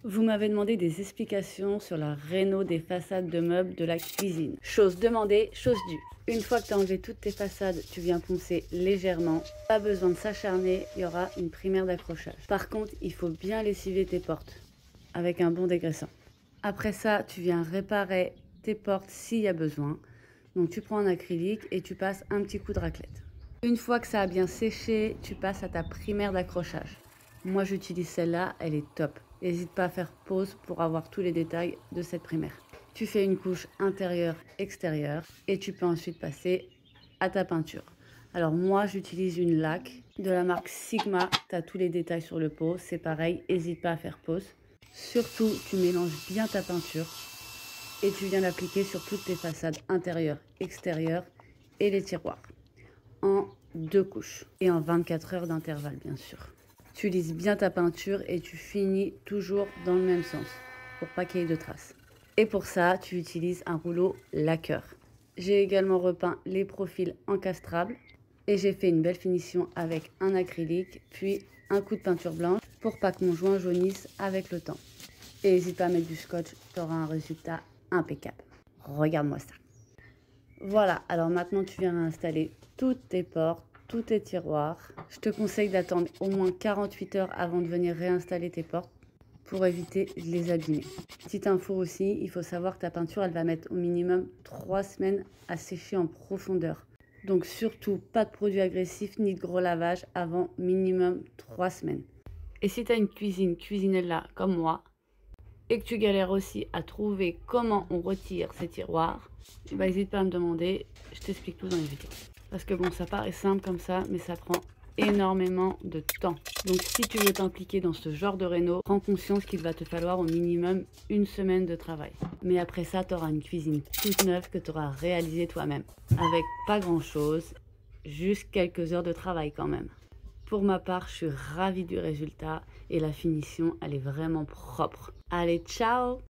Vous m'avez demandé des explications sur la réno des façades de meubles de la cuisine. Chose demandée, chose due. Une fois que tu as enlevé toutes tes façades, tu viens poncer légèrement. Pas besoin de s'acharner, il y aura une primaire d'accrochage. Par contre, il faut bien lessiver tes portes avec un bon dégraissant. Après ça, tu viens réparer tes portes s'il y a besoin. Donc tu prends un acrylique et tu passes un petit coup de raclette. Une fois que ça a bien séché, tu passes à ta primaire d'accrochage. Moi j'utilise celle-là, elle est top. N'hésite pas à faire pause pour avoir tous les détails de cette primaire. Tu fais une couche intérieure-extérieure et tu peux ensuite passer à ta peinture. Alors moi j'utilise une laque de la marque Sigma, tu as tous les détails sur le pot, c'est pareil, n'hésite pas à faire pause. Surtout tu mélanges bien ta peinture et tu viens l'appliquer sur toutes tes façades intérieures, extérieures et les tiroirs en 2 couches et en 24 heures d'intervalle bien sûr. Tu lisses bien ta peinture et tu finis toujours dans le même sens pour pas qu'il y ait de traces. Et pour ça, tu utilises un rouleau lacqueur. J'ai également repeint les profils encastrables et j'ai fait une belle finition avec un acrylique puis un coup de peinture blanche pour pas que mon joint jaunisse avec le temps. Et n'hésite pas à mettre du scotch, tu auras un résultat impeccable. Regarde-moi ça. Voilà, alors maintenant tu viens installer toutes tes portes, tous tes tiroirs. Je te conseille d'attendre au moins 48 heures avant de venir réinstaller tes portes pour éviter de les abîmer. Petite info aussi, il faut savoir que ta peinture, elle va mettre au minimum 3 semaines à sécher en profondeur. Donc surtout, pas de produits agressifs ni de gros lavage avant minimum 3 semaines. Et si tu as une cuisinella comme moi, et que tu galères aussi à trouver comment on retire ces tiroirs, bah, n'hésite pas à me demander, je t'explique tout dans les vidéos. Parce que bon, ça paraît simple comme ça, mais ça prend énormément de temps. Donc si tu veux t'impliquer dans ce genre de réno, prends conscience qu'il va te falloir au minimum 1 semaine de travail. Mais après ça, tu auras une cuisine toute neuve que tu auras réalisée toi-même. Avec pas grand chose, juste quelques heures de travail quand même. Pour ma part, je suis ravie du résultat et la finition, elle est vraiment propre. Allez, ciao!